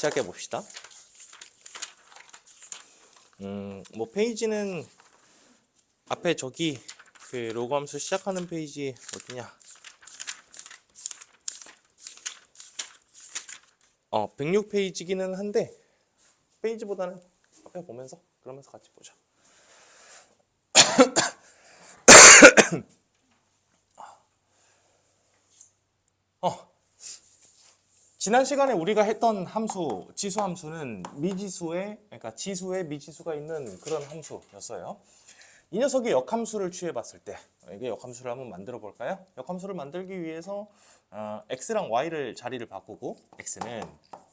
시작해 봅시다. 뭐 페이지는 앞에 저기 그 로그 함수 시작하는 페이지 어디냐? 106페이지기는 한데 페이지보다는 앞에 보면서 그러면서 같이 보자. 지난 시간에 우리가 했던 함수, 지수 함수는 미지수에, 그러니까 지수에 미지수가 있는 그런 함수였어요. 이 녀석이 역함수를 취해봤을 때, 이게 역함수를 한번 만들어 볼까요? 역함수를 만들기 위해서 x랑 y를 자리를 바꾸고, x는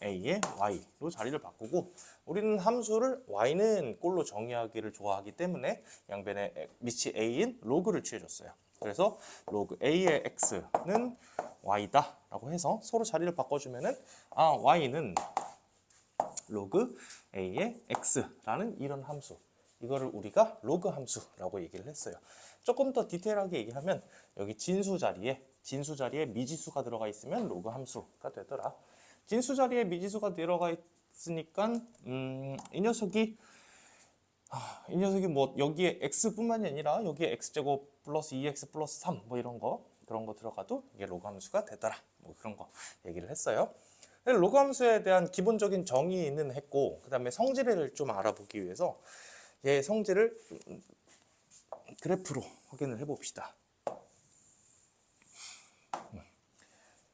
a에 y로 자리를 바꾸고, 우리는 함수를 y는 꼴로 정의하기를 좋아하기 때문에 양변에 밑이 a인 로그를 취해줬어요. 그래서 로그 a의 x는 y다 라고 해서 서로 자리를 바꿔주면은 y는 로그 a의 x라는 이런 함수, 이거를 우리가 로그 함수라고 얘기를 했어요. 조금 더 디테일하게 얘기하면 여기 진수 자리에 미지수가 들어가 있으면 로그 함수가 되더라. 진수 자리에 미지수가 들어가 있으니까 이 녀석이 뭐 여기에 x뿐만이 아니라 여기에 x제곱 플러스 2x 플러스 3 뭐 그런 거 들어가도 이게 로그 함수가 되더라. 뭐 그런 거 얘기를 했어요. 로그 함수에 대한 기본적인 정의는 했고, 그 다음에 성질을 좀 알아보기 위해서 얘 성질을 그래프로 확인을 해봅시다.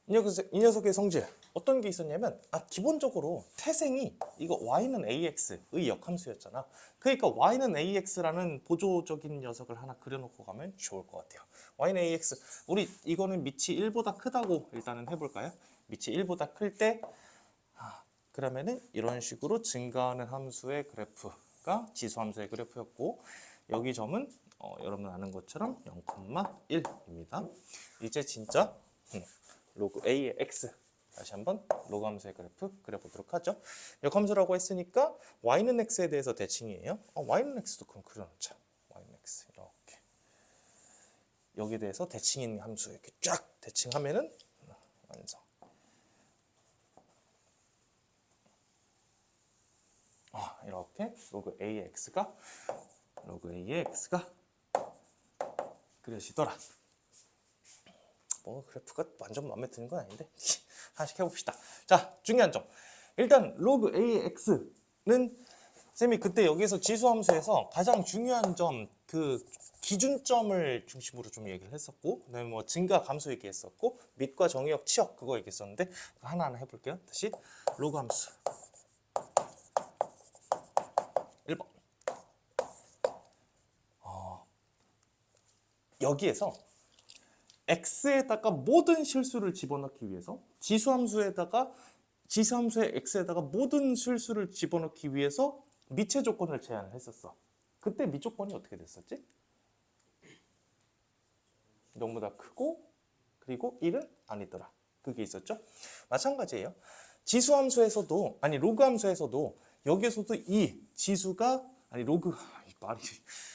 이 녀석의 성질 어떤 게 있었냐면 기본적으로 태생이 이거 y는 ax의 역함수였잖아. 그러니까 y는 ax라는 보조적인 녀석을 하나 그려놓고 가면 좋을 것 같아요. y는 ax, 우리 이거는 밑이 1보다 크다고 일단은 해볼까요? 밑이 1보다 클 때 그러면은 이런 식으로 증가하는 함수의 그래프가 지수 함수의 그래프였고, 여기 점은 여러분 아는 것처럼 0,1입니다. 이제 진짜 로그 a의 x, 다시 한번 로그 함수의 그래프 그려보도록 하죠. 역함수라고 했으니까 y는 x에 대해서 대칭이에요. y는 x도 그럼 그려놓자. y는 x 이렇게 여기에 대해서 대칭인 함수 이렇게 쫙 대칭하면은 완성. 이렇게 로그 a의 x가 그려지더라. 뭐 그래프가 완전 마음에 드는 건 아닌데 하나씩 해봅시다. 자, 중요한 점. 일단 로그 a의 x는 쌤이 그때 여기서 지수함수에서 가장 중요한 점, 그 기준점을 중심으로 좀 얘기를 했었고, 그다음에 뭐 증가 감소 얘기했었고, 밑과 정의역 치역 그거 얘기했었는데 하나하나 해볼게요. 다시 로그 함수 1번. 여기에서 x에다가 모든 실수를 집어넣기 위해서 지수함수의 x에다가 모든 실수를 집어넣기 위해서 미체 조건을 제한을 했었어. 그때 미 조건이 어떻게 됐었지? 너무 다 크고 그리고 1은 아니더라. 그게 있었죠? 마찬가지예요. 지수함수에서도 로그 함수에서도 여기에서도 이 지수가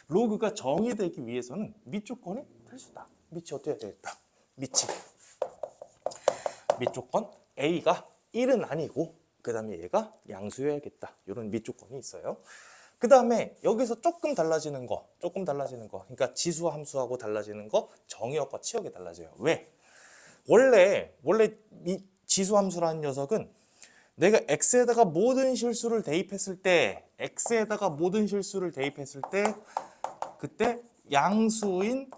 로그가 정의되기 위해서는 미 조건이 필수다. 밑이 어떻게 되겠다? 밑 조건 a가 1은 아니고 그 다음에 얘가 양수여야겠다. 이런 밑 조건이 있어요. 그 다음에 여기서 조금 달라지는 거, 그러니까 지수 함수하고 달라지는 거, 정의역과 치역이 달라져요. 왜? 원래 이 지수 함수라는 녀석은 내가 x에다가 모든 실수를 대입했을 때 그때 양수인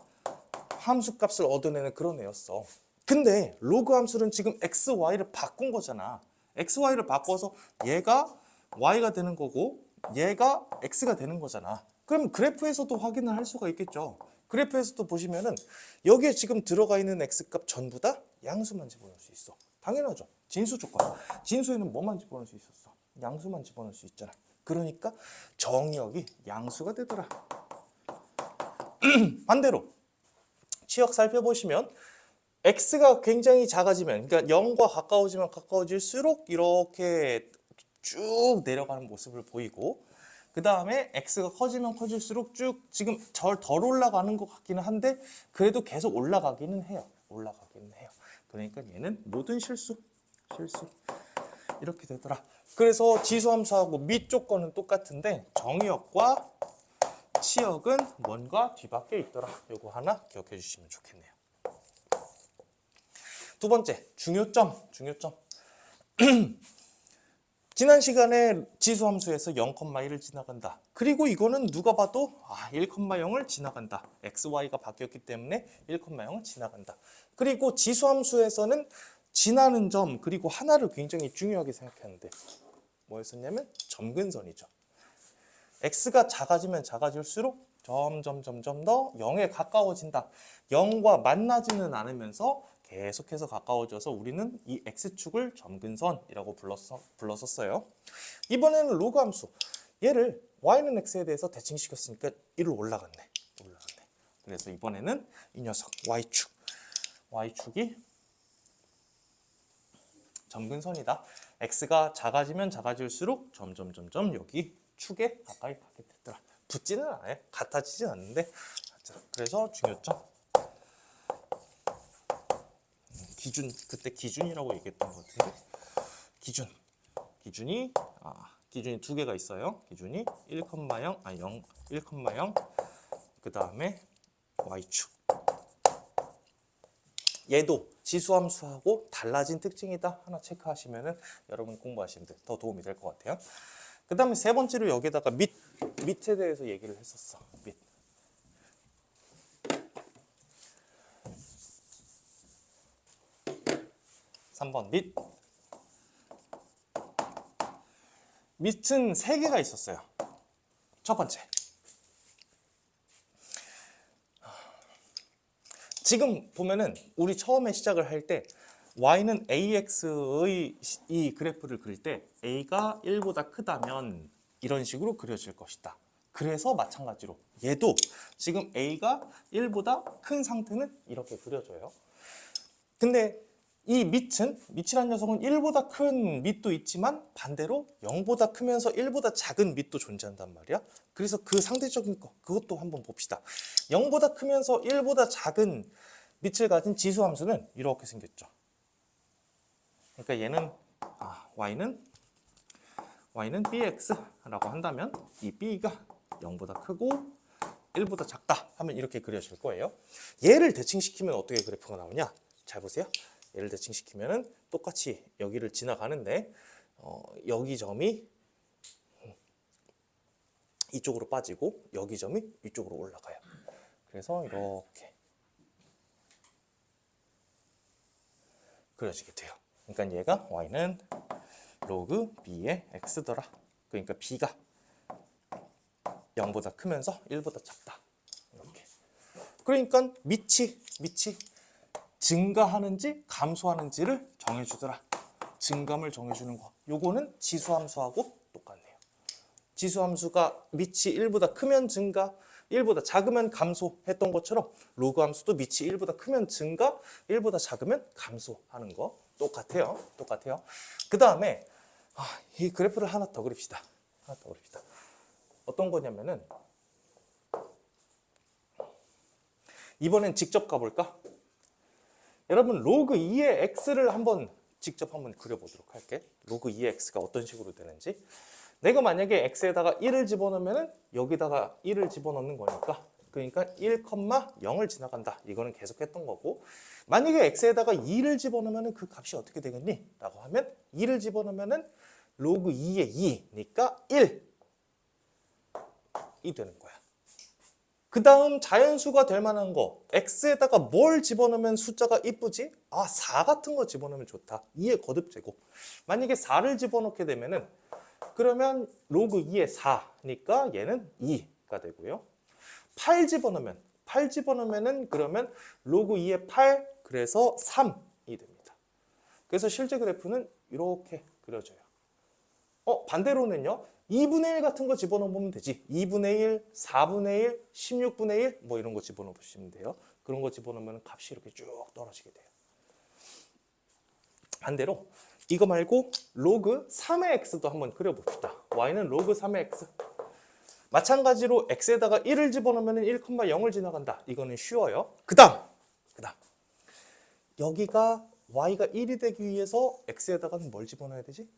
함수값을 얻어내는 그런 애였어. 근데 로그 함수는 지금 x, y를 바꾼 거잖아. x, y를 바꿔서 얘가 y가 되는 거고 얘가 x가 되는 거잖아. 그럼 그래프에서도 확인을 할 수가 있겠죠. 그래프에서도 보시면은 여기에 지금 들어가 있는 x값 전부 다 양수만 집어넣을 수 있어. 당연하죠. 진수 조건. 진수에는 뭐만 집어넣을 수 있었어? 양수만 집어넣을 수 있잖아. 그러니까 정의역이 양수가 되더라. 반대로 치역 살펴보시면 x가 굉장히 작아지면, 그러니까 0과 가까워지면 가까워질수록 이렇게 쭉 내려가는 모습을 보이고, 그 다음에 x가 커지면 커질수록 쭉 지금 덜 올라가는 것 같기는 한데 그래도 계속 올라가기는 해요. 그러니까 얘는 모든 실수. 이렇게 되더라. 그래서 지수함수하고 밑 조건은 똑같은데 정의역과 치역은 뭔가 뒤바뀌어 있더라. 요거 하나 기억해 주시면 좋겠네요. 두 번째, 중요점. 지난 시간에 지수함수에서 0,1을 지나간다. 그리고 이거는 누가 봐도 1,0을 지나간다. xy가 바뀌었기 때문에 1,0을 지나간다. 그리고 지수함수에서는 지나는 점 그리고 하나를 굉장히 중요하게 생각했는데 뭐였었냐면 점근선이죠. x가 작아지면 작아질수록 점점 더 0에 가까워진다. 0과 만나지는 않으면서 계속해서 가까워져서 우리는 이 x축을 점근선이라고 불렀었어요. 이번에는 로그 함수. 얘를 y는 x에 대해서 대칭시켰으니까 1로 올라갔네. 그래서 이번에는 이 녀석 y축이 점근선이다. x가 작아지면 작아질수록 점점 여기 축에 가까이 가게 됐더라. 붙지는 않아요. 같아지진 않는데. 그래서 중요점. 기준, 그때 기준이라고 얘기했던 것 같은데. 기준이 두 개가 있어요. 기준이 1,0, 1,0, 그 다음에 y축. 얘도 지수함수하고 달라진 특징이다. 하나 체크하시면은 여러분 공부하시는데 더 도움이 될 것 같아요. 그 다음에 세 번째로 여기다가 밑에 대해서 얘기를 했었어. 밑. 3번 밑. 밑은 3개가 있었어요. 첫 번째. 지금 보면은 우리 처음에 시작을 할 때 y는 ax의 이 그래프를 그릴 때 a가 1보다 크다면 이런 식으로 그려질 것이다. 그래서 마찬가지로 얘도 지금 a가 1보다 큰 상태는 이렇게 그려져요. 근데 이 밑이란 녀석은 1보다 큰 밑도 있지만 반대로 0보다 크면서 1보다 작은 밑도 존재한단 말이야. 그래서 그 상대적인 거 그것도 한번 봅시다. 0보다 크면서 1보다 작은 밑을 가진 지수함수는 이렇게 생겼죠. 그러니까 얘는 y는 bx라고 한다면 이 b가 0보다 크고 1보다 작다 하면 이렇게 그려질 거예요. 얘를 대칭시키면 어떻게 그래프가 나오냐? 잘 보세요. 얘를 대칭시키면은 똑같이 여기를 지나가는데 여기 점이 이쪽으로 빠지고 여기 점이 이쪽으로 올라가요. 그래서 이렇게 그려지게 돼요. 그러니까 얘가 y는 로그 b의 x더라. 그러니까 b가 0보다 크면서 1보다 작다. 이렇게. 그러니까 밑이 증가하는지 감소하는지를 정해주더라. 증감을 정해주는 거. 요거는 지수함수하고 똑같네요. 지수함수가 밑이 1보다 크면 증가, 1보다 작으면 감소했던 것처럼 로그 함수도 밑이 1보다 크면 증가, 1보다 작으면 감소하는 거 똑같아요. 그 다음에 이 그래프를 하나 더 그립시다. 어떤 거냐면은 이번엔 직접 가볼까? 여러분 로그 2의 x를 직접 한번 그려보도록 할게. 로그 2의 x가 어떤 식으로 되는지. 내가 만약에 x에다가 1을 집어넣으면 여기다가 1을 집어넣는 거니까 그러니까 1,0을 지나간다. 이거는 계속 했던 거고 만약에 x에다가 2를 집어넣으면 그 값이 어떻게 되겠니? 라고 하면 2를 집어넣으면 로그 2의 2니까 1이 되는 거야. 그 다음 자연수가 될 만한 거 x에다가 뭘 집어넣으면 숫자가 이쁘지? 4 같은 거 집어넣으면 좋다. 2의 거듭제곱. 만약에 4를 집어넣게 되면은 그러면 로그 2의 4니까 얘는 2가 되고요. 8 집어넣으면은 그러면 로그 2의 8 그래서 3이 됩니다. 그래서 실제 그래프는 이렇게 그려져요. 반대로는요. 2분의 1 같은 거 집어넣으면 되지. 2분의 1, 4분의 1, 16분의 1 뭐 이런 거 집어넣으시면 돼요. 그런 거 집어넣으면 값이 이렇게 쭉 떨어지게 돼요. 반대로 이거 말고 로그 3의 x도 한번 그려봅시다. y는 로그 3의 x. 마찬가지로 x에다가 1을 집어넣으면 1,0을 지나간다. 이거는 쉬워요. 그 다음 여기가 y가 1이 되기 위해서 x에다가는 뭘 집어넣어야 되지?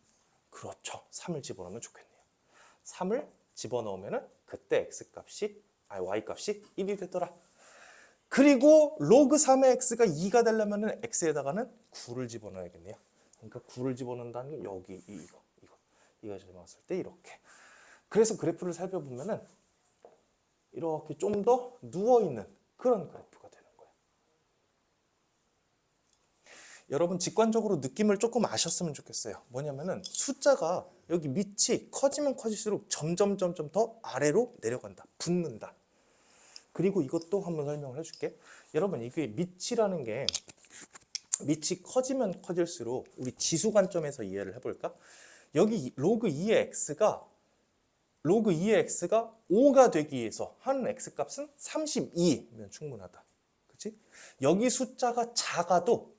그렇죠. 3을 집어넣으면 좋겠네요. 3을 집어넣으면 그때 x값이 y값이 1이 되더라. 그리고 로그 3의 x가 2가 되려면 x에다가는 9를 집어넣어야겠네요. 그러니까 9를 집어넣는다는 게 여기 이거 집어넣었을 때 이렇게. 그래서 그래프를 살펴보면은 이렇게 좀 더 누워있는 그런 그래프가 되는 거예요. 여러분 직관적으로 느낌을 조금 아셨으면 좋겠어요. 뭐냐면은 숫자가 여기 밑이 커지면 커질수록 점점 더 아래로 내려간다. 붙는다. 그리고 이것도 한번 설명을 해줄게. 여러분 이게 밑이라는 게 밑이 커지면 커질수록 우리 지수 관점에서 이해를 해볼까? 여기 로그 2의 x가 5가 되기 위해서 하는 x값은 32면 충분하다. 그치? 여기 숫자가 작아도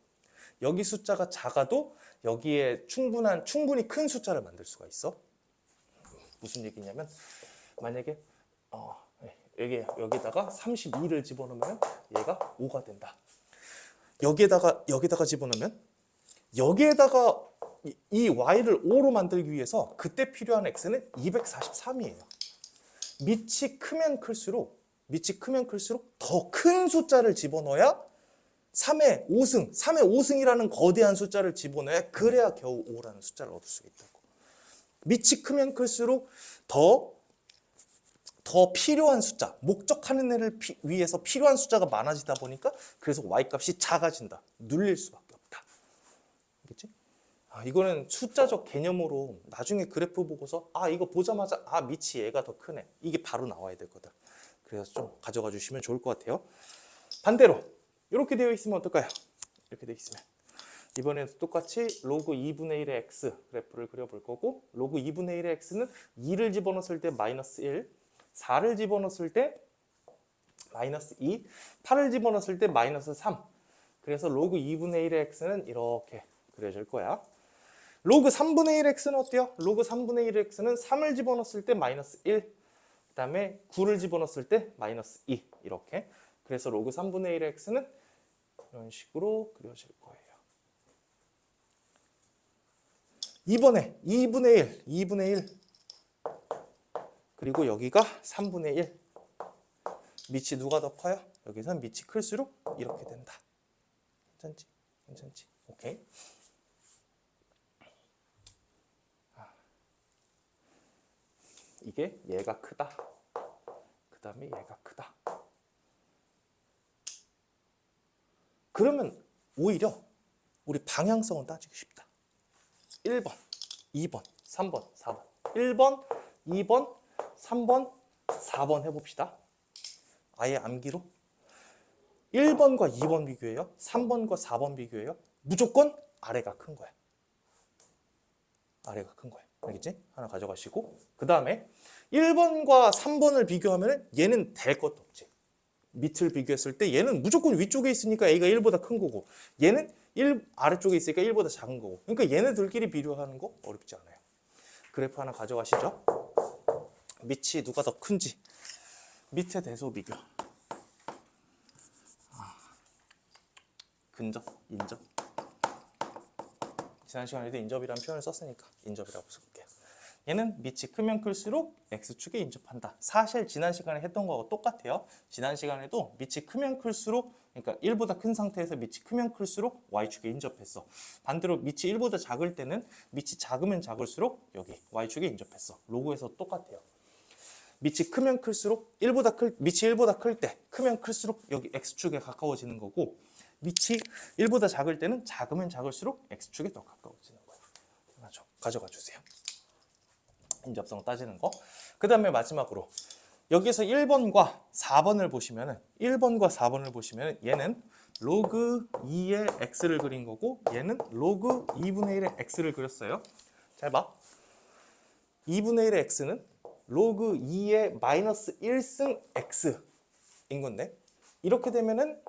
여기에 충분히 큰 숫자를 만들 수가 있어. 무슨 얘기냐면 만약에 여기다가 32를 집어넣으면 얘가 5가 된다. 여기다가 집어넣으면 여기에다가 이 y를 5로 만들기 위해서 그때 필요한 x는 243이에요. 밑이 크면 클수록 더 큰 숫자를 집어넣어야 3의 5승이라는 거대한 숫자를 집어넣어야 그래야 겨우 5라는 숫자를 얻을 수 있다고. 밑이 크면 클수록 더 필요한 숫자, 목적하는 애를 위해서 필요한 숫자가 많아지다 보니까 그래서 y값이 작아진다. 눌릴 수밖에 없다. 알겠지? 이거는 숫자적 개념으로 나중에 그래프 보고서 이거 보자마자 밑이 얘가 더 크네. 이게 바로 나와야 되거든. 그래서 좀 가져가 주시면 좋을 것 같아요. 반대로 이렇게 되어 있으면 어떨까요? 이렇게 되어 있으면 이번에도 똑같이 로그 2분의 1의 x 그래프를 그려볼 거고 로그 2분의 1의 x는 2를 집어넣었을 때 마이너스 1, 4를 집어넣었을 때 마이너스 2, 8을 집어넣었을 때 마이너스 3. 그래서 로그 2분의 1의 x는 이렇게 그려질 거야. 로그 3분의 1의 x는 어때요? 로그 3분의 1의 x는 3을 집어넣었을 때 마이너스 1, 그 다음에 9를 집어넣었을 때 마이너스 2 이렇게. 그래서 로그 3분의 1의 x는 이런 식으로 그려질 거예요. 이번에 2분의 1 그리고 여기가 3분의 1 밑이 누가 더 커요? 여기선 밑이 클수록 이렇게 된다. 괜찮지? 오케이. 이게 얘가 크다. 그 다음에 얘가 크다. 그러면 오히려 우리 방향성은 따지기 쉽다. 1번, 2번, 3번, 4번. 1번, 2번, 3번, 4번 해봅시다. 아예 암기로. 1번과 2번 비교해요. 3번과 4번 비교해요. 무조건 아래가 큰 거야. 아래가 큰 거야. 알겠지? 하나 가져가시고. 그 다음에 1번과 3번을 비교하면 얘는 될 것도 없지. 밑을 비교했을 때 얘는 무조건 위쪽에 있으니까 A가 1보다 큰 거고 얘는 아래쪽에 있으니까 1보다 작은 거고 그러니까 얘네들끼리 비교하는 거 어렵지 않아요. 그래프 하나 가져가시죠. 밑이 누가 더 큰지 밑에 대소 비교. 근접, 인접. 지난 시간에도 인접이라는 표현을 썼으니까 인접이라고 써볼게요. 얘는 밑이 크면 클수록 X축에 인접한다. 사실 지난 시간에 했던 거하고 똑같아요. 지난 시간에도 밑이 크면 클수록 그러니까 1보다 큰 상태에서 밑이 크면 클수록 Y축에 인접했어. 반대로 밑이 1보다 작을 때는 밑이 작으면 작을수록 여기 Y축에 인접했어. 로고에서 똑같아요. 밑이 크면 클수록 밑이 1보다 클 때 크면 클수록 여기 X축에 가까워지는 거고 밑이 1보다 작을 때는 작으면 작을수록 X축에 더 가까워지는 거예요. 가져가 주세요. 인접성 따지는 거. 그 다음에 마지막으로 여기서 1번과 4번을 보시면은 얘는 로그 2의 x를 그린 거고 얘는 로그 2분의 1의 x를 그렸어요. 잘 봐. 2분의 1의 x는 로그 2의 마이너스 1승 x인 건데 이렇게 되면은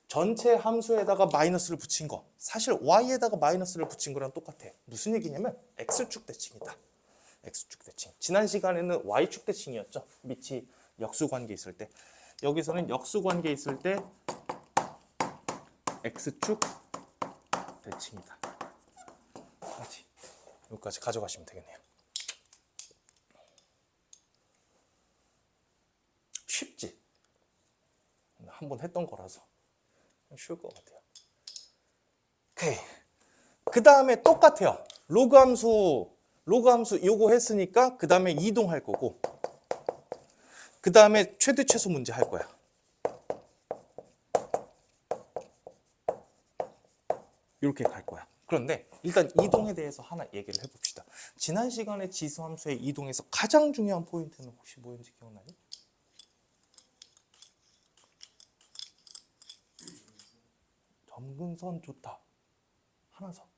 전체 함수에다가 마이너스를 붙인 거 사실 y에다가 마이너스를 붙인 거랑 똑같아. 무슨 얘기냐면 x축 대칭이다. X축 대칭. 지난 시간에는 Y축 대칭이었죠. 밑이 역수관계 있을 때. 여기서는 역수관계 있을 때 X축 대칭이다. 그렇지. 여기까지 가져가시면 되겠네요. 쉽지? 한번 했던 거라서 쉬울 것 같아요. 오케이. 그 다음에 똑같아요. 로그 함수 요거 했으니까 그 다음에 이동할 거고, 그 다음에 최대 최소 문제 할 거야. 이렇게 갈 거야. 그런데 일단 이동에 대해서 하나 얘기를 해봅시다. 지난 시간에 지수함수의 이동에서 가장 중요한 포인트는 혹시 뭐였는지 기억나요? 점근선 좋다. 하나서.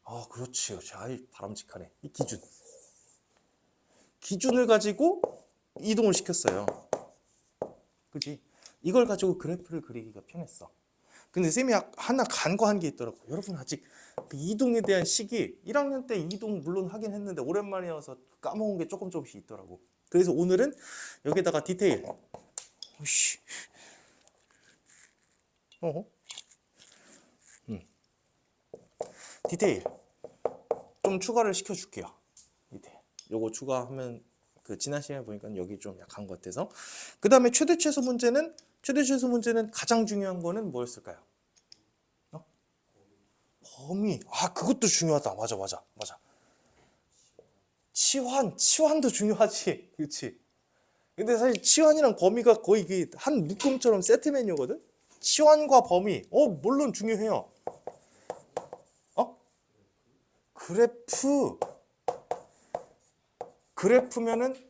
아, 그렇지. 그렇지. 아이, 바람직하네. 이 기준을 가지고 이동을 시켰어요. 그지? 이걸 가지고 그래프를 그리기가 편했어. 근데 쌤이 하나 간과한 게 있더라고. 여러분 아직 그 이동에 대한 식이 1학년 때 이동 물론 하긴 했는데 오랜만이어서 까먹은 게 조금씩 있더라고. 그래서 오늘은 여기다가 디테일. 오씨. 디테일 좀 추가를 시켜줄게요. 디테일. 요거 추가하면 그 지난 시간에 보니까 여기 좀 약한 것 같아서. 그 다음에 최대 최소 문제는 가장 중요한 거는 뭐였을까요? 범위. 아, 그것도 중요하다. 맞아. 치환도 중요하지. 그렇지. 근데 사실 치환이랑 범위가 거의 한 묶음처럼 세트 메뉴거든. 치환과 범위. 물론 중요해요. 그래프면은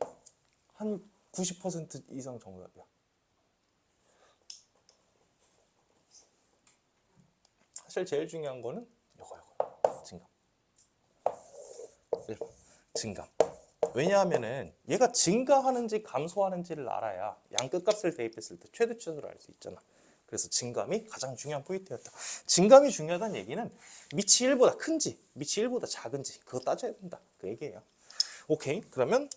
한 90% 이상 정답이야. 사실 제일 중요한 거는 이거 증감. 왜냐하면은 얘가 증가하는지 감소하는지를 알아야 양 끝값을 대입했을 때 최대 최소를 알 수 있잖아. 그래서 증감이 가장 중요한 포인트였다. 증감이 중요하다는 얘기는 밑이 1보다 큰지 밑이 1보다 작은지 그거 따져야 된다. 그 얘기예요. 오케이. 그러면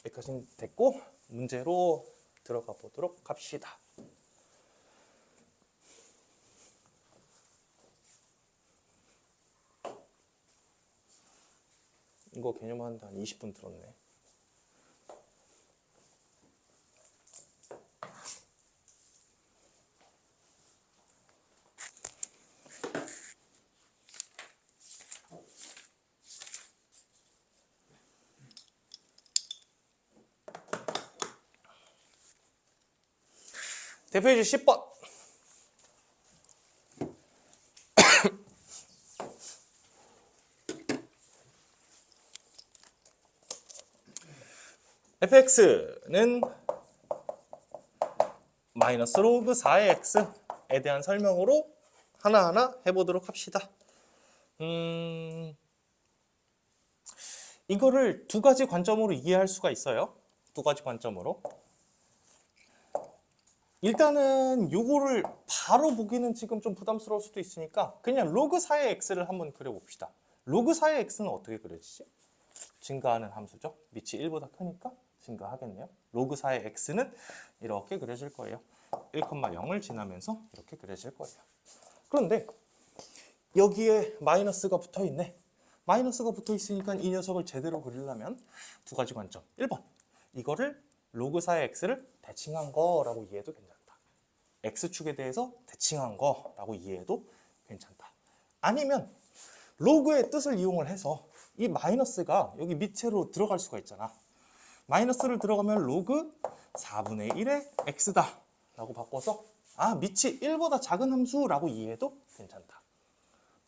여기까지는 됐고 문제로 들어가 보도록 합시다. 이거 개념하는데 한 20분 들었네. 대표이지 10번. fx는 마이너스 로그 4의 x에 대한 설명으로 하나하나 해보도록 합시다. 이거를 두 가지 관점으로 이해할 수가 있어요. 두 가지 관점으로. 일단은 요거를 바로 보기는 지금 좀 부담스러울 수도 있으니까 그냥 로그 4의 x를 한번 그려봅시다. 로그 4의 x는 어떻게 그려지지? 증가하는 함수죠. 밑이 1보다 크니까 증가하겠네요. 로그 4의 x는 이렇게 그려질 거예요. 1,0을 지나면서 이렇게 그려질 거예요. 그런데 여기에 마이너스가 붙어있네. 마이너스가 붙어있으니까 이 녀석을 제대로 그리려면 두 가지 관점. 1번, 이거를 로그 4의 x를 대칭한 거라고 이해해도 괜찮다. x축에 대해서 대칭한 거라고 이해해도 괜찮다. 아니면 로그의 뜻을 이용을 해서 이 마이너스가 여기 밑으로 들어갈 수가 있잖아. 마이너스를 들어가면 로그 4분의 1의 x다 라고 바꿔서 밑이 1보다 작은 함수라고 이해해도 괜찮다.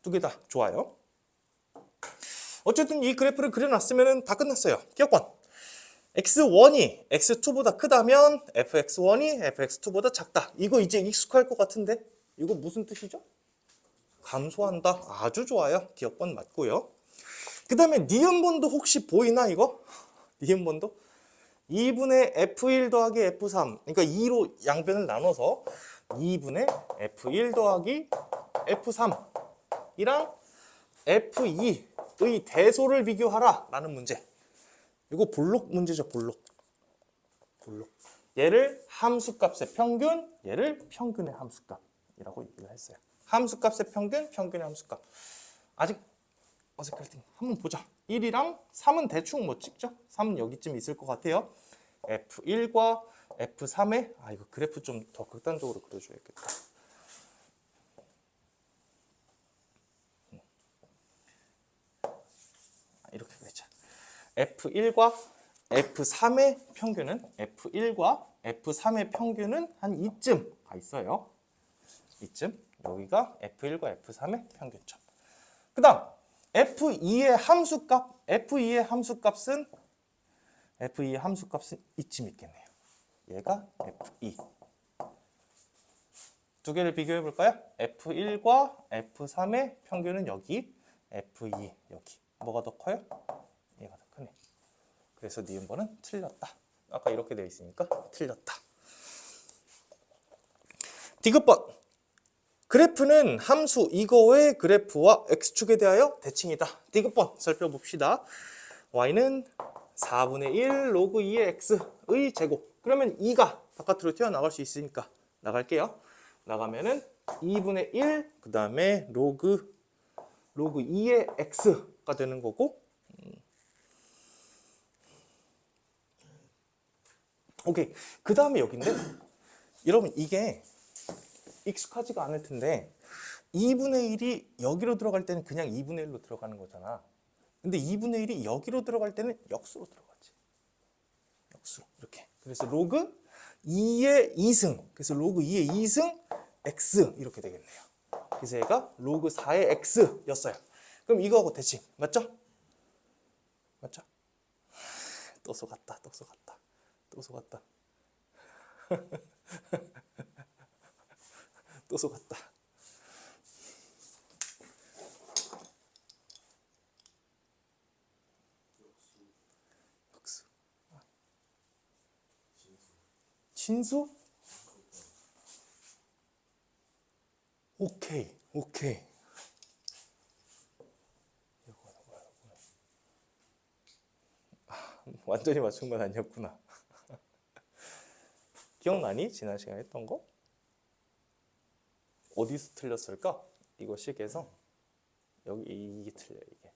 두 개 다 좋아요. 어쨌든 이 그래프를 그려놨으면 다 끝났어요. 기억번. x1이 x2보다 크다면 fx1이 fx2보다 작다. 이거 이제 익숙할 것 같은데 이거 무슨 뜻이죠? 감소한다. 아주 좋아요. 기억번 맞고요. 그 다음에 니은번도 혹시 보이나 이거? 니은번도? 2분의 f1 더하기 f3 그러니까 2로 양변을 나눠서 2분의 f1 더하기 f3이랑 f2의 대소를 비교하라 라는 문제. 이거 볼록 문제죠. 볼록. 얘를 함수값의 평균, 얘를 평균의 함수값이라고 얘기를 했어요. 함수값의 평균, 평균의 함수값. 아직 어색할 때 한번 보자. 1이랑 3은 대충 뭐 찍죠? 3은 여기쯤 있을 것 같아요. F1과 F3의 이거 그래프 좀 더 극단적으로 그려줘야겠다. 이렇게 그리자. F1과 F3의 평균은 한 이쯤 가 있어요. 이쯤. 여기가 F1과 F3의 평균점. 그 다음 F2의 함수값은 이쯤 있겠네요. 얘가 F2. 두 개를 비교해 볼까요? F1과 F3의 평균은 여기, F2 여기. 뭐가 더 커요? 얘가 더 크네. 그래서 니은번은 틀렸다. 아까 이렇게 되어 있으니까 틀렸다. 디귿번. 그래프는 함수 이거의 그래프와 x축에 대하여 대칭이다. 디귿번 살펴봅시다. y는 4분의 1 로그 2의 x의 제곱. 그러면 2가 바깥으로 튀어나갈 수 있으니까 나갈게요. 나가면은 2분의 1 그 다음에 로그 2의 x가 되는 거고. 오케이. 그 다음에 여기인데 여러분 이게 익숙하지가 않을 텐데 2분의 1이 여기로 들어갈 때는 그냥 2분의 1로 들어가는 거잖아. 근데 2분의 1이 여기로 들어갈 때는 역수로 들어가지. 역수 이렇게. 그래서 로그 2의 2승. 그래서 로그 2의 2승 x 이렇게 되겠네요. 그래서 얘가 로그 4의 x였어요. 그럼 이거하고 대칭 맞죠? 맞죠? 또 속았다. 또 속았다. 역수. 진수? 오케이. 완전히 맞춘 건 아니었구나. 기억나니? 지난 시간에 했던 거? 어디서 틀렸을까? 이거 식에서 여기 이게 틀려요. 이게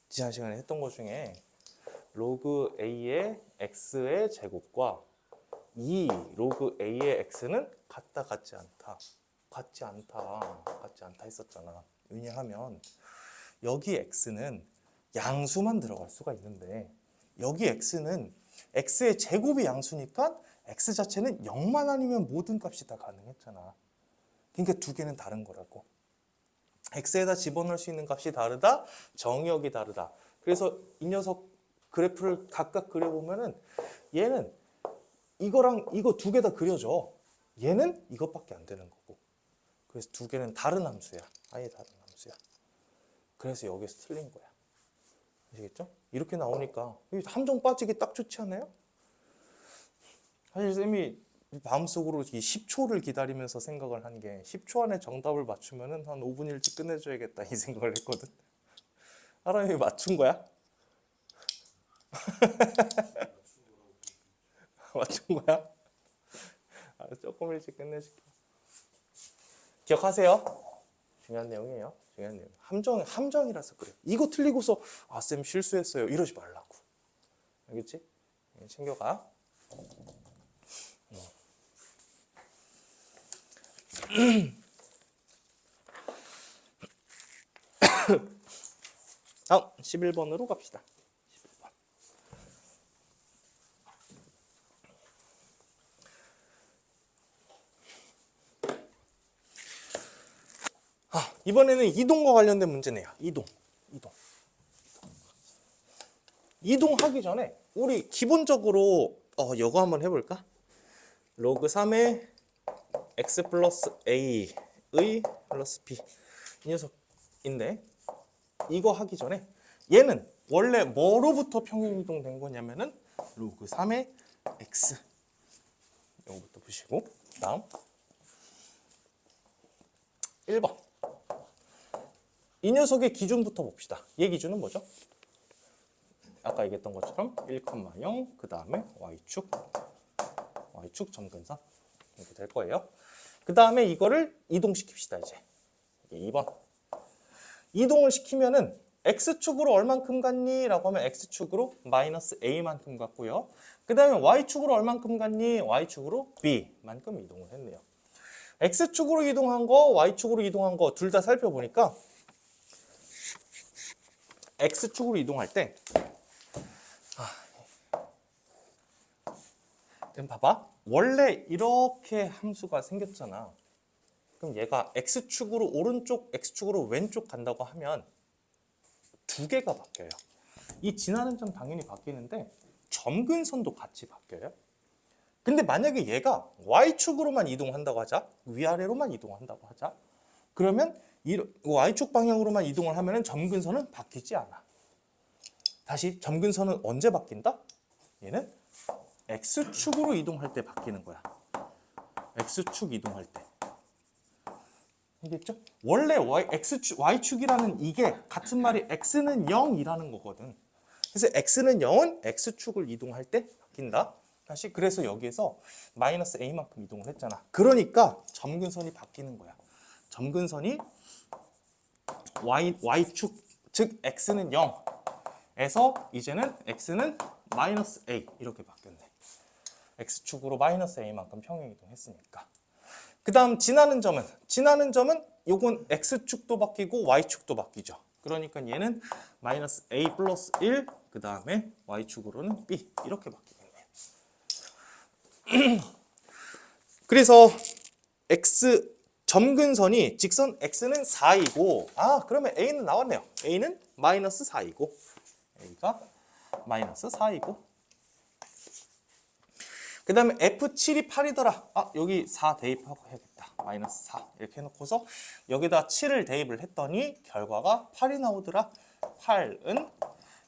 지난 시간에 했던 것 중에 로그 a의 x의 제곱과 2 로그 a의 x는 같지 않다 했었잖아. 왜냐하면 여기 x는 양수만 들어갈 수가 있는데 여기 x는 x의 제곱이 양수니까 x 자체는 0만 아니면 모든 값이 다 가능했잖아. 그러니까 두 개는 다른 거라고. x에다 집어넣을 수 있는 값이 다르다, 정의역이 다르다. 그래서 이 녀석 그래프를 각각 그려보면은 얘는 이거랑 이거 두 개 다 그려져. 얘는 이것밖에 안 되는 거고. 그래서 두 개는 다른 함수야. 아예 다른 함수야. 그래서 여기서 틀린 거야. 아시겠죠? 이렇게 나오니까 함정 빠지기 딱 좋지 않아요? 사실 쌤이 마음속으로 이 10초를 기다리면서 생각을 한 게 10초 안에 정답을 맞추면은 한 5분 일찍 끝내줘야겠다 이 생각을 했거든. 하람이 맞춘 거야? 맞춘 거야? 조금 일찍 끝내줄게. 기억하세요? 중요한 내용이에요. 함정이라서 그래. 이거 틀리고서 쌤 실수했어요. 이러지 말라고. 알겠지? 챙겨가. 다음 11번으로 갑시다. 11번. 이번에는 이동과 관련된 문제네요. 이동하기 전에 우리 기본적으로 이거 한번 해볼까? 로그 3의 x 플러스 a의 플러스 b 이 녀석인데 이거 하기 전에 얘는 원래 뭐로부터 평행 이동된 거냐면은 로그 3의 x 이거부터 보시고 다음 1번 이 녀석의 기준부터 봅시다. 얘 기준은 뭐죠? 아까 얘기했던 것처럼 1,0 그 다음에 y축 점근선 이렇게 될 거예요. 그 다음에 이거를 이동시킵시다. 이제 2번 이동을 시키면은 x축으로 얼만큼 갔니? 라고 하면 x축으로 마이너스 a만큼 갔고요. 그 다음에 y축으로 얼만큼 갔니? y축으로 b만큼 이동을 했네요. x축으로 이동한 거, y축으로 이동한 거 둘 다 살펴보니까 x축으로 이동할 때 그럼 봐봐. 원래 이렇게 함수가 생겼잖아. 그럼 얘가 x축으로 오른쪽, x축으로 왼쪽 간다고 하면 두 개가 바뀌어요. 이 지나는 점 당연히 바뀌는데 점근선도 같이 바뀌어요. 근데 만약에 얘가 y축으로만 이동한다고 하자. 위아래로만 이동한다고 하자. 그러면 이 y축 방향으로만 이동을 하면 점근선은 바뀌지 않아. 다시 점근선은 언제 바뀐다? 얘는 x축으로 이동할 때 바뀌는 거야. x축 이동할 때. 알겠죠? 원래 y축이라는 이게 같은 말이 x는 0이라는 거거든. 그래서 x는 0은 x축을 이동할 때 바뀐다. 다시 그래서 여기에서 마이너스 a만큼 이동을 했잖아. 그러니까 점근선이 바뀌는 거야. 점근선이 y축, 즉 x는 0에서 이제는 x는 마이너스 a 이렇게 바뀌었네. x축으로 마이너스 a만큼 평행 이동했으니까. 그 다음 지나는 점은 요건 x축도 바뀌고 y축도 바뀌죠. 그러니까 얘는 마이너스 a 플러스 1, 그 다음에 y축으로는 b 이렇게 바뀌겠네요. 그래서 x 점근선이 직선 x는 4이고 그러면 a는 나왔네요. a는 마이너스 4이고 a가 마이너스 4이고 그 다음에 F7이 8이더라. 여기 4 대입하고 해야겠다. 마이너스 4 이렇게 해놓고서 여기다 7을 대입을 했더니 결과가 8이 나오더라. 8은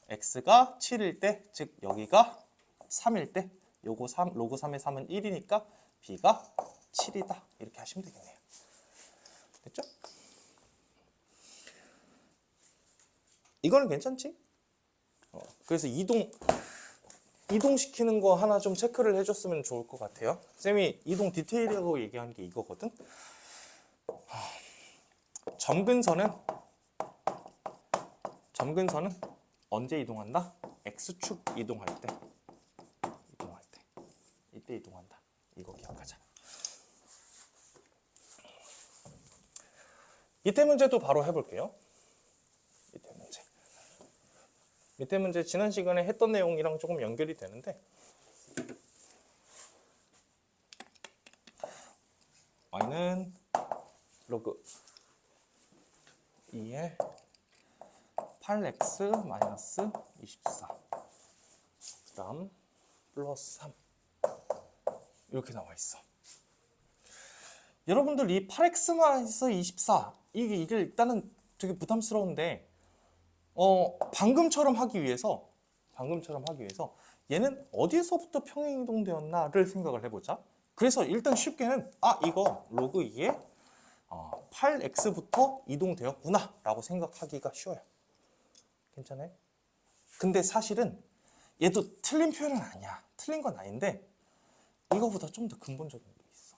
X가 7일 때, 즉 여기가 3일 때 요거 3, 로그 3의 3은 1이니까 B가 7이다. 이렇게 하시면 되겠네요. 됐죠? 이거는 괜찮지? 그래서 이동시키는 거 하나 좀 체크를 해줬으면 좋을 것 같아요. 쌤이 이동 디테일이라고 얘기한 게 이거거든. 점근선은 언제 이동한다? X축 이동할 때. 이때 이동한다. 이거 기억하자. 이때 문제도 바로 해볼게요. 밑에 문제 지난 시간에 했던 내용이랑 조금 연결이 되는데 y는 로그 2에 8x 마이너스 24 그 다음 플러스 3 이렇게 나와 있어. 여러분들 이 8x 마이너스 24 이게 일단은 되게 부담스러운데 방금처럼 하기 위해서 얘는 어디서부터 평행이동되었나를 생각을 해보자. 그래서 일단 쉽게는 이거 로그 2에 8x부터 이동되었구나 라고 생각하기가 쉬워요. 괜찮아요? 근데 사실은 얘도 틀린 표현은 아니야. 틀린 건 아닌데 이거보다 좀 더 근본적인 게 있어.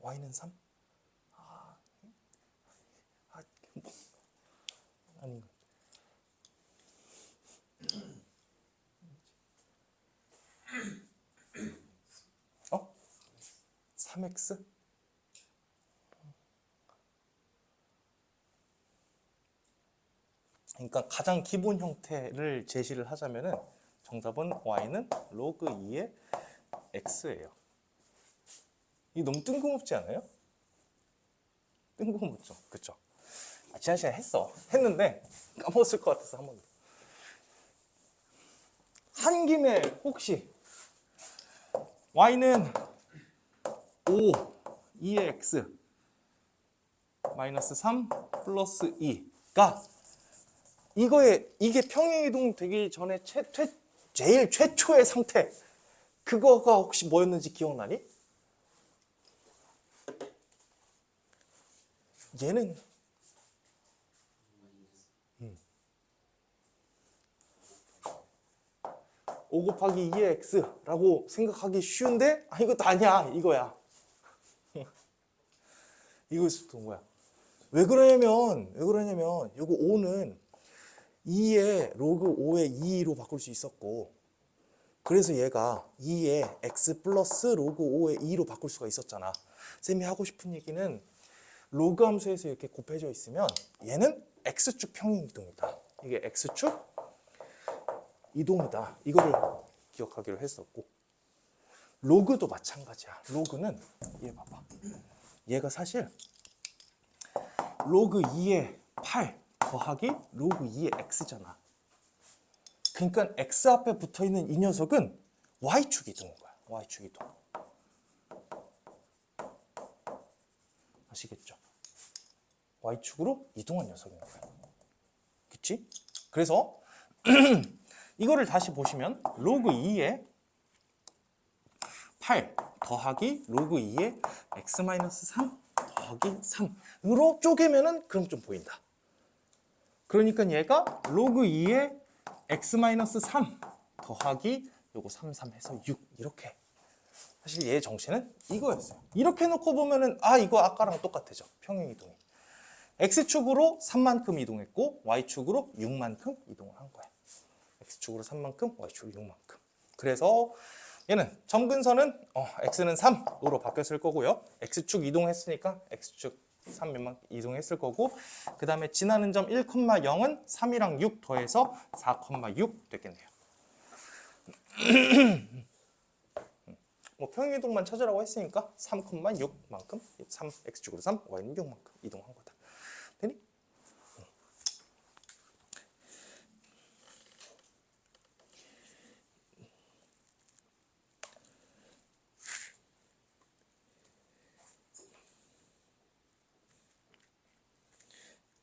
y는 3? 아닌가? 3x? 그러니까 가장 기본 형태를 제시를 하자면은 정답은 y는 로그 2의 x예요. 이게 너무 뜬금없지 않아요? 뜬금없죠, 그렇죠? 지난 시간에 했는데 까먹었을 것 같아서 한 번 더. 한 김에 혹시 y는 5, 2의 x 마이너스 3 플러스 2가 이게 평행이동 되기 전에 제일 최초의 상태 그거가 혹시 뭐였는지 기억나니? 얘는 5 곱하기 2의 x라고 생각하기 쉬운데 이것도 아니야 이거야. 이거일 수도 있는 거야. 왜 그러냐면 요거 5는 2의 로그 5의 2로 바꿀 수 있었고, 그래서 얘가 2의 x 플러스 로그 5의 2로 바꿀 수가 있었잖아. 쌤이 하고 싶은 얘기는 로그 함수에서 이렇게 곱해져 있으면 얘는 x축 평행 이동이다. 이게 x축 이동이다. 이거를 기억하기로 했었고, 로그도 마찬가지야. 로그는 얘 봐봐. 얘가 사실 로그 2의 8 더하기 로그 2의 x잖아. 그러니까 x 앞에 붙어있는 이 녀석은 y축 이동인 거야. y축 이동. 아시겠죠? y축으로 이동한 녀석인 거야. 그치? 그래서 이거를 다시 보시면 로그 2의 8 더하기 로그 2의 x-3 더하기 3으로 쪼개면은 그럼 좀 보인다. 그러니까 얘가 로그 2의 x-3 더하기 요거 3 해서 6 이렇게. 사실 얘의 정체는 이거였어요. 이렇게 놓고 보면은 이거 아까랑 똑같아져. 평행 이동이. x축으로 3만큼 이동했고 y축으로 6만큼 이동을 한 거야. x축으로 3만큼, y축으로 6만큼. 그래서 얘는 점근선은 x는 3으로 바뀌었을 거고요. x축 이동했으니까 x축 3몇만 이동했을 거고, 그 다음에 지나는 점 1,0은 3이랑 6 더해서 4,6 됐겠네요. 뭐 평행이동만 찾으라고 했으니까 3,6만큼 3x축으로 3, y는 6만큼 이동한 거다. 되니?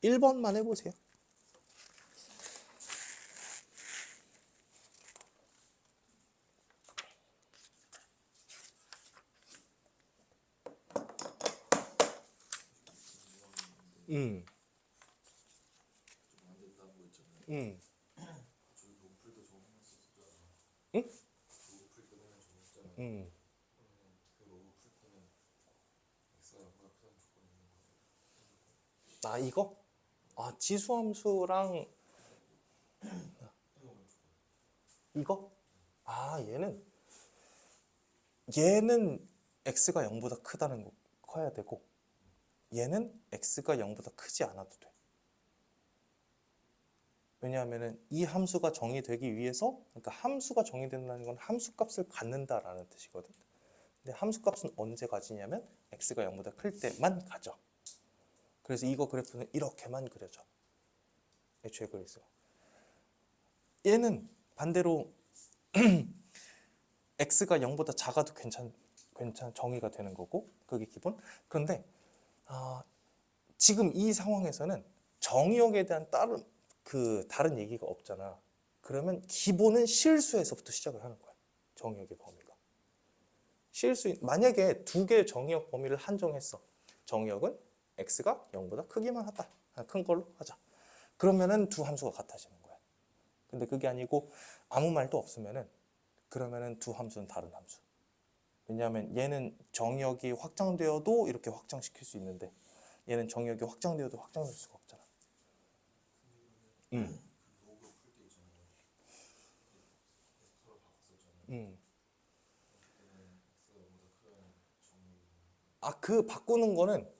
1번만 해보세요. 응? 응? 응. 이거? 지수함수랑 이거? 얘는 x가 0보다 크다는 거 커야 되고, 얘는 x가 0보다 크지 않아도 돼. 왜냐하면 이 함수가 정의되기 위해서, 그러니까 함수가 정의된다는 건 함수값을 갖는다라는 뜻이거든. 근데 함수값은 언제 가지냐면 x가 0보다 클 때만 가져. 그래서 이거 그래프는 이렇게만 그려져. 애초에 그랬어요. 얘는 반대로 x가 0보다 작아도 괜찮 정의가 되는 거고, 그게 기본. 그런데 지금 이 상황에서는 정의역에 대한 다른 얘기가 없잖아. 그러면 기본은 실수에서부터 시작을 하는 거야. 정의역의 범위가. 만약에 두 개의 정의역 범위를 한정했어. 정의역은 x가 0보다 크기만 하다. 큰 걸로 하자. 그러면은 두 함수가 같아지는 거야. 근데 그게 아니고 아무 말도 없으면은, 그러면은 두 함수는 다른 함수. 왜냐하면 얘는 정의역이 확장되어도 이렇게 확장시킬 수 있는데, 얘는 정의역이 확장되어도 확장될 수가 없잖아. 그 바꾸는 거는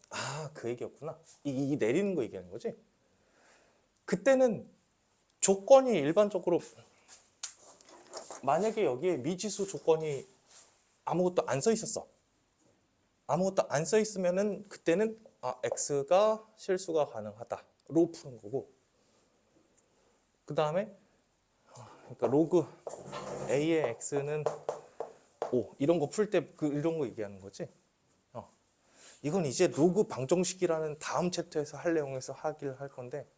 그 얘기였구나. 이 내리는 거 얘기하는 거지. 그때는 조건이 일반적으로, 만약에 여기에 미지수 조건이 아무것도 안 써 있었어. 아무것도 안 써 있으면은 그때는 x가 실수가 가능하다로 푸는 거고, 그 다음에 그러니까 로그 a의 x는 5 이런 거 풀 때 이런 거 얘기하는 거지. 이건 이제 로그 방정식이라는 다음 챕터에서 할 내용에서 하기를 할 건데,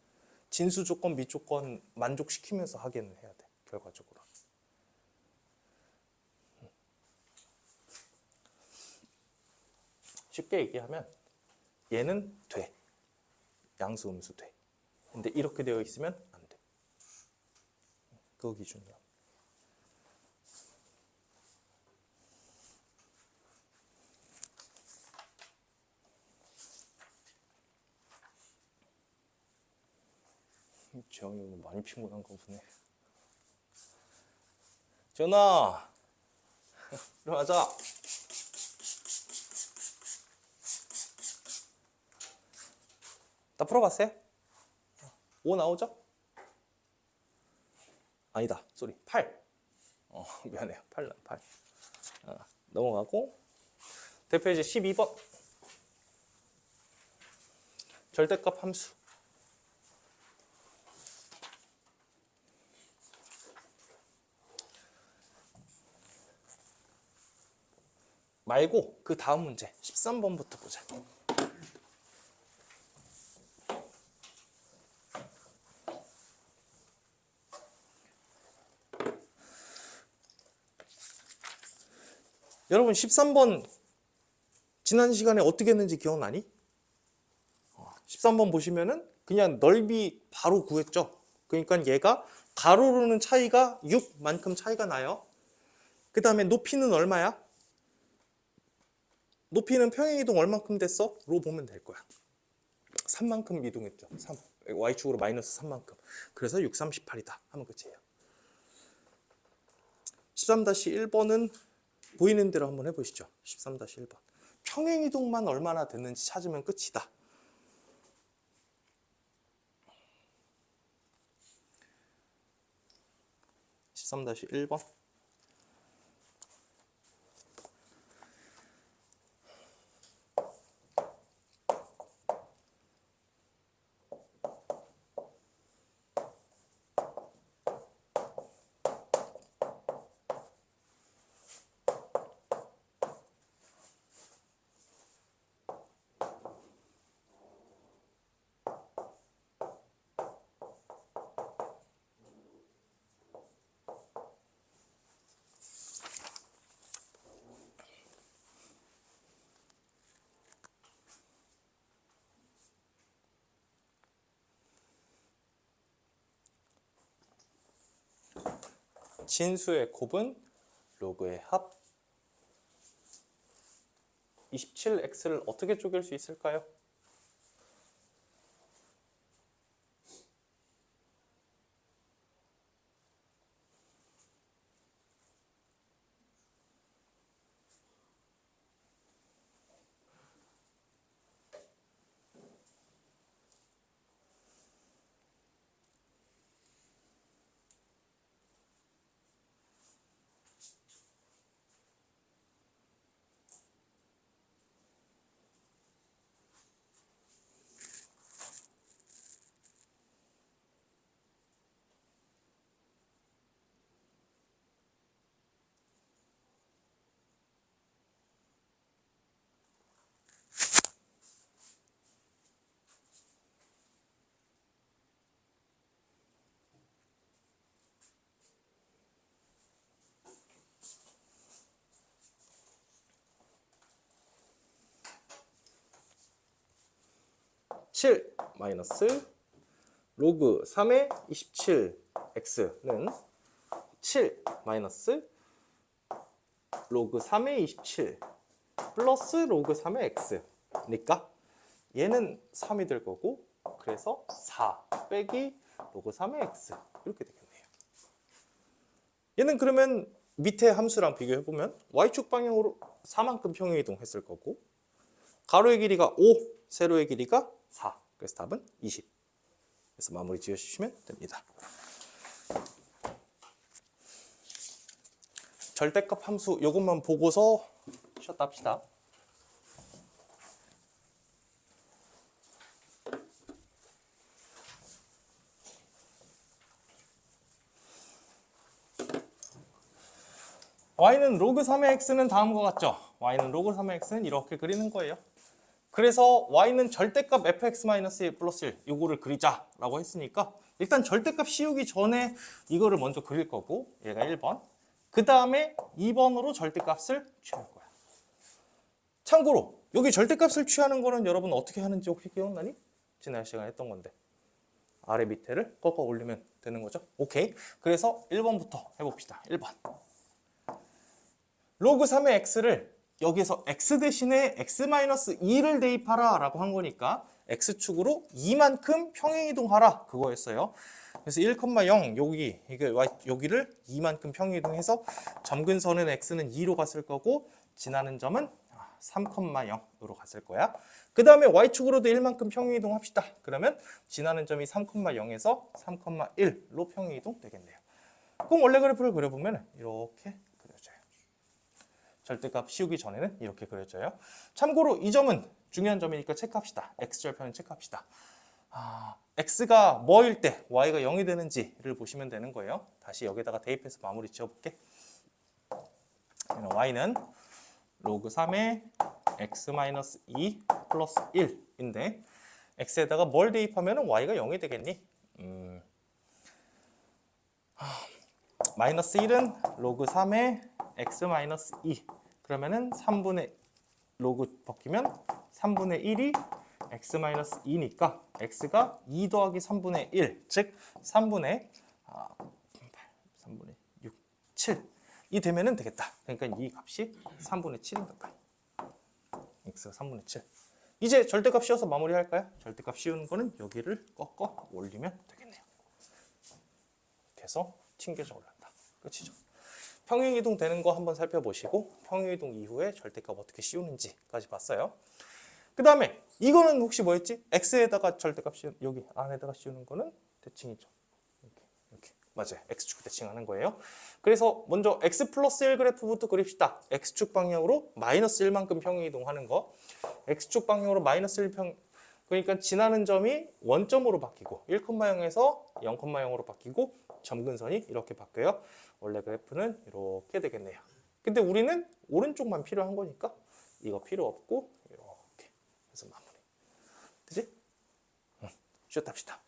진수 조건, 미조건 만족시키면서 하기는 해야 돼, 결과적으로. 쉽게 얘기하면 얘는 돼. 양수, 음수 돼. 근데 이렇게 되어 있으면 안 돼. 그거 기준이야. 재영이 오늘 많이 피곤한 거 보네. 재현아, 일어나자. 다 풀어봤어요? 5 나오죠? 아니다, 쏘리, 8. 미안해요, 8. 넘어가고 대표이제 12번 절대값 함수. 말고 그 다음 문제 13번부터 보자. 여러분 13번 지난 시간에 어떻게 했는지 기억나니? 13번 보시면은 그냥 넓이 바로 구했죠. 그러니까 얘가 가로로는 차이가 6만큼 차이가 나요. 그 다음에 높이는 얼마야? 높이는 평행이동 얼만큼 됐어? 로 보면 될 거야. 3만큼 이동했죠. 3. y축으로 마이너스 3만큼. 그래서 6, 38이다 하면 끝이에요. 13-1번은 보이는 대로 한번 해보시죠. 13-1번. 평행이동만 얼마나 됐는지 찾으면 끝이다. 13-1번. 진수의 곱은 로그의 합 27x를 어떻게 쪼갤 수 있을까요? (7) 마이너스 로그 3의 27x는 7 마이너스 로그 3의 27 플러스 로그 3의 x니까 얘는 3이 될 거고, 그래서 4 빼기 로그 3의 x 이렇게 되겠네요. 얘는 그러면 밑에 함수랑 비교해보면 y축 방향으로 4만큼 평행이동했을 거고, 가로의 길이가 5, 세로의 길이가 4. 그래서 답은 20. 그래서 마무리 지어주시면 됩니다. 절대값 함수 이것만 보고서 쉬었다 합시다. y는 로그 3의 x는 다음과 같죠? y는 로그 3의 x는 이렇게 그리는 거예요. 그래서 y는 절대값 fx-1 플러스 1 이거를 그리자라고 했으니까 일단 절대값 씌우기 전에 이거를 먼저 그릴 거고, 얘가 1번. 그 다음에 2번으로 절대값을 취할 거야. 참고로 여기 절대값을 취하는 거는 여러분 어떻게 하는지 혹시 기억나니? 지난 시간에 했던 건데 아래 밑에를 꺾어 올리면 되는 거죠. 오케이. 그래서 1번부터 해봅시다. 1번. 로그 3의 x를 여기서 x 대신에 x-2를 대입하라 라고 한 거니까 x축으로 2만큼 평행이동하라 그거였어요. 그래서 1,0 여기를 2만큼 평행이동해서 점근선은 x는 2로 갔을 거고 지나는 점은 3,0으로 갔을 거야. 그 다음에 y축으로도 1만큼 평행이동 합시다. 그러면 지나는 점이 3,0에서 3,1로 평행이동 되겠네요. 그럼 원래 그래프를 그려보면 이렇게 그려져요. 절대값 씌우기 전에는 이렇게 그려져요. 참고로 이 점은 중요한 점이니까 체크합시다. x절편은 체크합시다. x가 뭐일 때 y가 0이 되는지를 보시면 되는 거예요. 다시 여기다가 대입해서 마무리 지어볼게. y는 로그 3의 x-2 플러스 1인데 x에다가 뭘 대입하면 y가 0이 되겠니? 마이너스 1은 로그 3의 x-2 그러면은 3분의 로그 벗기면 3분의 1이 x-2니까 x가 2 더하기 3분의 1, 즉 3분의 6, 7이 되면은 되겠다. 그러니까 이 값이 3분의 7인 거다. x가 3분의 7. 이제 절대값 씌워서 마무리할까요? 절대값 씌우는 거는 여기를 꺾어 올리면 되겠네요. 이렇게 해서 튕겨져 올라간다. 끝이죠. 평행이동 되는 거 한번 살펴보시고 평행이동 이후에 절대값 어떻게 씌우는지까지 봤어요. 그 다음에 이거는 혹시 뭐였지? x에다가 절대값 여기 안에다가 씌우는 거는 대칭이죠. 이렇게. 맞아요. x축 대칭하는 거예요. 그래서 먼저 x 플러스 1 그래프부터 그립시다. x축 방향으로 마이너스 1만큼 평행이동하는 거. x축 방향으로 마이너스 1평 그러니까 지나는 점이 원점으로 바뀌고 1,0에서 0,0으로 바뀌고 점근선이 이렇게 바뀌어요. 원래 그래프는 이렇게 되겠네요. 근데 우리는 오른쪽만 필요한 거니까 이거 필요 없고 이렇게 해서 마무리. 그치? 쉬었답시다.